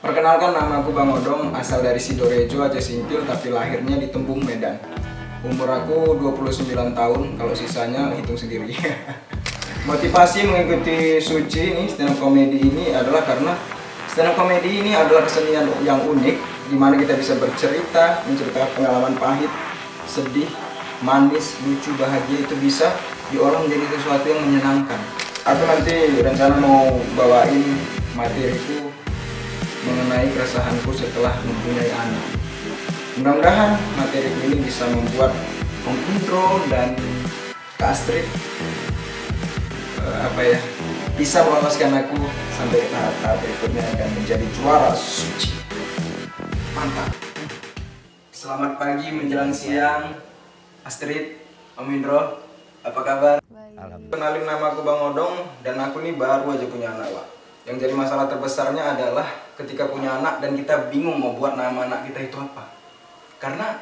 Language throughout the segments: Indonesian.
Perkenalkan, nama aku Bang Odong, asal dari Sidorejo, Aceh Singkil, tapi lahirnya di Tembung, Medan. Umur aku 29 tahun, kalau sisanya hitung sendiri. Motivasi mengikuti Suci ini, stand up comedy ini adalah karena stand up comedy ini adalah kesenian yang unik, di mana kita bisa bercerita, menceritakan pengalaman pahit, sedih, manis, lucu, bahagia, itu bisa diolah menjadi sesuatu yang menyenangkan. Aku nanti rencana mau bawain materiku mengenai keresahanku setelah mempunyai anak. Mudah-mudahan materi ini bisa membuat Om Intro dan Kak Astrid bisa meloloskan aku sampai tahap berikutnya akan menjadi juara Suci. Mantap. Selamat pagi menjelang siang, Astrid, Om Indro, apa kabar? Alhamdulillah. Kenalin, nama aku Bang Odong dan aku nih baru aja punya anak, Wak. Yang jadi masalah terbesarnya adalah ketika punya anak dan kita bingung mau buat nama anak kita itu apa. Karena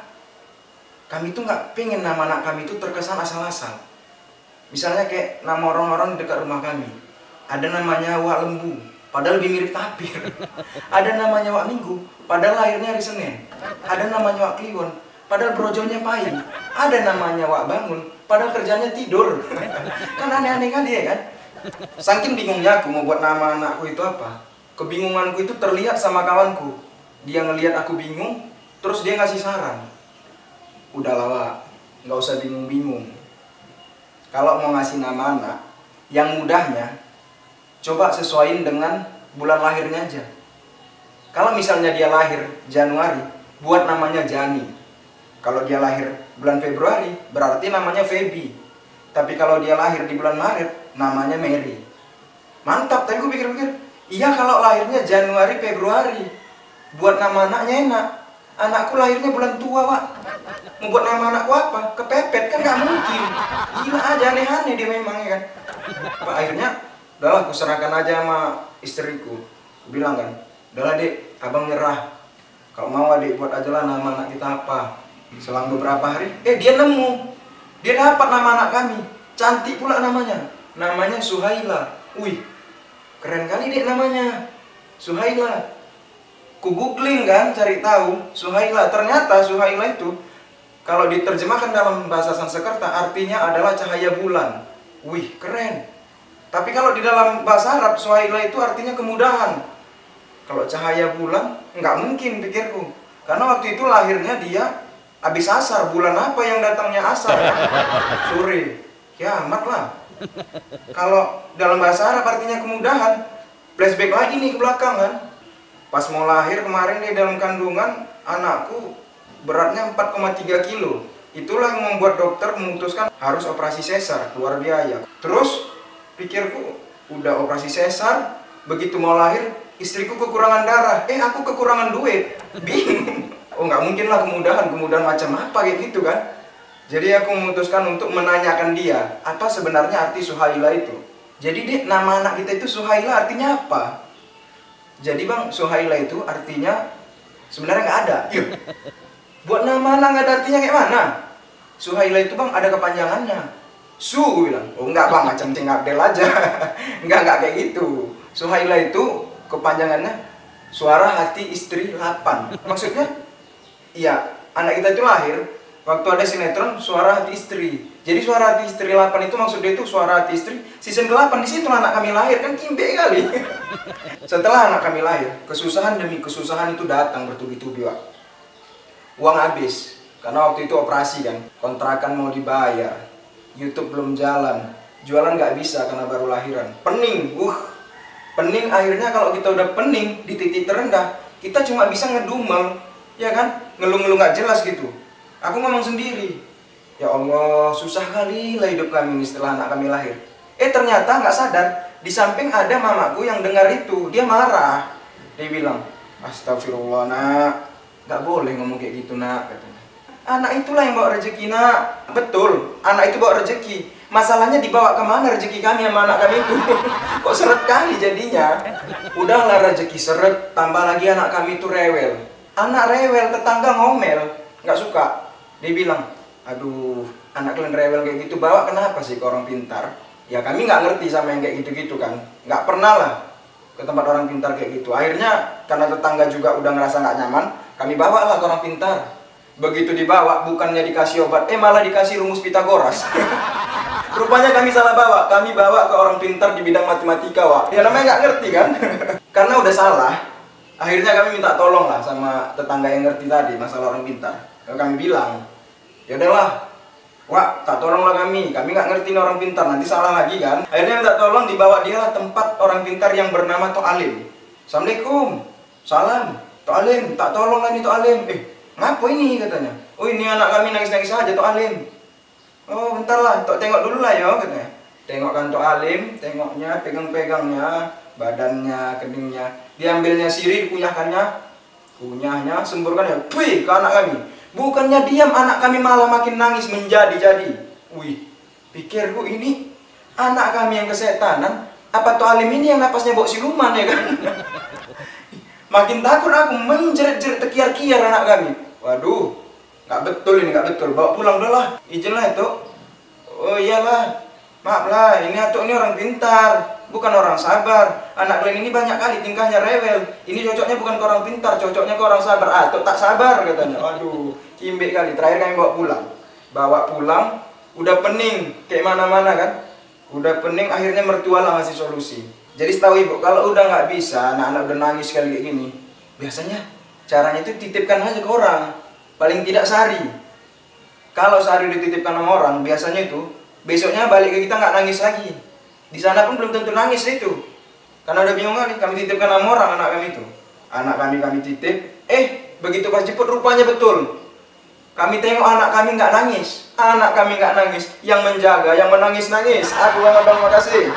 kami tuh nggak pengen nama anak kami itu terkesan asal-asal. Misalnya kayak nama orang-orang di dekat rumah kami. Ada namanya Wak Lembu, padahal lebih mirip tapir. Ada namanya Wak Minggu, padahal lahirnya hari Senin. Ada namanya Wak Kliwon, padahal brojolnya pahing. Ada namanya Wak Bangun, padahal kerjanya tidur. Kan aneh-aneh kali ya kan? Saking bingungnya aku mau buat nama anakku itu apa, kebingunganku itu terlihat sama kawanku. Dia ngelihat aku bingung, terus dia ngasih saran. Udahlah, Wak, nggak usah bingung-bingung. Kalau mau ngasih nama anak, yang mudahnya, coba sesuaiin dengan bulan lahirnya aja. Kalau misalnya dia lahir Januari, buat namanya Jani. Kalau dia lahir bulan Februari, berarti namanya Feby. Tapi kalau dia lahir di bulan Maret, namanya Mary. Mantap, tapi gue pikir-pikir, iya kalau lahirnya Januari, Februari, buat nama anaknya enak. Anakku lahirnya bulan tua, Wak. Mau buat nama anakku apa? Kepepet, kan gak mungkin. Gila aja, aneh-aneh dia memang, ya kan. Pak, akhirnya, udahlah aku serahkan aja sama istriku. Aku bilang kan, udahlah dek, abang nyerah. Kalau mau adik buat aja lah nama anak kita apa. Selang beberapa hari, dia nemu. Dia dapat nama anak kami. Cantik pula namanya. Namanya Suhaila. Wih, keren kali dek namanya. Suhaila. Ku googling kan, cari tahu Suhaila. Ternyata Suhaila itu kalau diterjemahkan dalam bahasa Sanskerta artinya adalah cahaya bulan. Wih, keren. Tapi kalau di dalam bahasa Arab, Suhaila itu artinya kemudahan. Kalau cahaya bulan, nggak mungkin pikirku. Karena waktu itu lahirnya dia habis asar. Bulan apa yang datangnya asar? Sore. Kiamat lah. Kalau dalam bahasa Arab artinya kemudahan. Flashback lagi nih ke belakang kan. Pas mau lahir kemarin nih dalam kandungan, anakku beratnya 4,3 kilo. Itulah yang membuat dokter memutuskan harus operasi sesar, keluar biaya. Terus pikirku, udah operasi sesar, begitu mau lahir, istriku kekurangan darah. Aku kekurangan duit. Bingung. Oh, nggak mungkin lah kemudahan macam apa kayak gitu kan. Jadi aku memutuskan untuk menanyakan dia, apa sebenarnya arti Suhaila itu. Jadi dek, nama anak kita itu Suhaila artinya apa? Jadi bang, Suhaila itu artinya sebenarnya nggak ada. Yuk, buat nama anak nggak ada artinya kayak mana? Suhaila itu bang ada kepanjangannya. Su, gue bilang. Oh enggak bang, macam Cing Abdel aja. Enggak kayak gitu. Suhaila itu kepanjangannya suara hati istri 8. Maksudnya, iya, anak kita itu lahir waktu ada sinetron Suara Hati Istri. Jadi Suara Hati Istri 8 itu maksudnya itu Suara Hati Istri season 8. Di situ anak kami lahir, kan kimbe kali. Setelah anak kami lahir, kesusahan demi kesusahan itu datang bertubi-tubi, Wak. Uang habis, karena waktu itu operasi kan, kontrakan mau dibayar, YouTube belum jalan, jualan nggak bisa karena baru lahiran. Pening, pening. Akhirnya kalau kita udah pening di titik terendah, kita cuma bisa ngedumel, ya kan, ngeluh-ngeluh nggak jelas gitu. Aku ngomong sendiri, ya Allah, susah kali lah hidup kami ini setelah anak kami lahir. Ternyata nggak sadar, di samping ada mamaku yang dengar itu, dia marah. Dia bilang, astagfirullah nak, nggak boleh ngomong kayak gitu nak, katanya. Anak itulah yang bawa rezeki nak. Betul, anak itu bawa rezeki. Masalahnya dibawa kemana rezeki kami sama anak kami itu? Kok seret kali jadinya? Udahlah rezeki seret, tambah lagi anak kami itu rewel. Anak rewel, tetangga ngomel, nggak suka. Dia bilang, aduh, anak kalian rewel kayak gitu, bawa kenapa sih ke orang pintar? Ya kami nggak ngerti sama yang kayak gitu-gitu kan. Nggak pernah lah ke tempat orang pintar kayak gitu. Akhirnya karena tetangga juga udah ngerasa nggak nyaman, kami bawa lah ke orang pintar. Begitu dibawa, bukannya dikasih obat, malah dikasih rumus Pitagoras. Rupanya kami salah bawa, kami bawa ke orang pintar di bidang matematika, Wak. Ya namanya nggak ngerti kan? Karena udah salah, akhirnya kami minta tolong lah sama tetangga yang ngerti tadi masalah orang pintar. Kami bilang, ya udahlah, Wak, tak tolonglah kami nggak ngerti nih orang pintar, nanti salah lagi kan. Akhirnya minta tolong, dibawa dia lah tempat orang pintar yang bernama Tok Alim. Assalamualaikum, salam, Tok Alim, tak tolong lah nih Tok Alim. Ngapa ini katanya? Oh ini anak kami nangis-nangis aja Tok Alim. Oh bentar lah, Tok tengok dulu lah ya katanya. Tengok kan Tok Alim, tengoknya, pegang-pegangnya, badannya, keningnya. Diambilnya sirih, dikunyahkannya, kunyahnya, semburkan ya, wih ke anak kami. Bukannya diam, anak kami malah makin nangis menjadi-jadi. Wih, pikirku ini anak kami yang kesetanan, apa Tok Alim ini yang napasnya bau siluman ya kan? Makin takut aku, menjerit-jerit tekiar-kiar anak kami. Waduh, nggak betul ini, nggak betul. Bawa pulang dulu lah, izin lah itu. Oh iyalah, maaf lah, ini Atuk ini orang pintar, bukan orang sabar. Anak kalian ini banyak kali tingkahnya rewel. Ini cocoknya bukan ke orang pintar, cocoknya ke orang sabar. Atuk tak sabar katanya. Waduh, cimbek kali. Terakhir kami bawa pulang. Bawa pulang, udah pening, kayak mana-mana kan. Udah pening, akhirnya mertua lah ngasih solusi. Jadi setahu ibu, kalau udah nggak bisa, anak-anak udah nangis kali kayak gini, biasanya caranya itu titipkan aja ke orang, paling tidak sehari. Kalau sehari dititipkan sama orang, biasanya itu besoknya balik ke kita nggak nangis lagi. Di sana pun belum tentu nangis itu, karena udah bingung kali. Kami titipkan sama orang anak kami itu, anak kami titip. Begitu pas jemput rupanya betul. Kami tengok anak kami nggak nangis, yang menjaga, yang menangis. Aku yang abang makasih.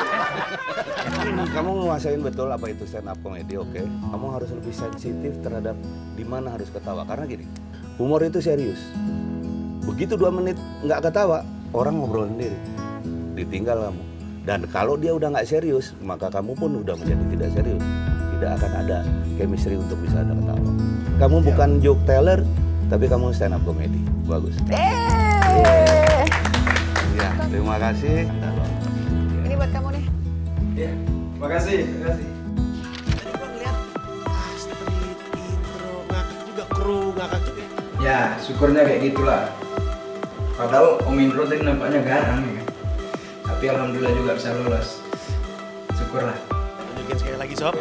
Kamu nguasain betul apa itu stand up comedy, oke? Kamu harus lebih sensitif terhadap di mana harus ketawa. Karena gini, humor itu serius. Begitu 2 menit nggak ketawa, orang ngobrol sendiri. Ditinggal kamu. Dan kalau dia udah nggak serius, maka kamu pun udah menjadi tidak serius. Tidak akan ada chemistry untuk bisa ada ketawa. Kamu bukan joke teller, tapi kamu stand up comedy. Bagus. Ya, terima kasih. Ini buat kamu nih. Ya, makasih. Tadi gua ngeliat street, intro, ngakak juga, kru ngakak juga. Ya, syukurnya kayak gitulah. Padahal Om Indro tadi nampaknya garang ya. Tapi alhamdulillah juga bisa lolos. Syukurlah. Tunjukin sekali lagi sob.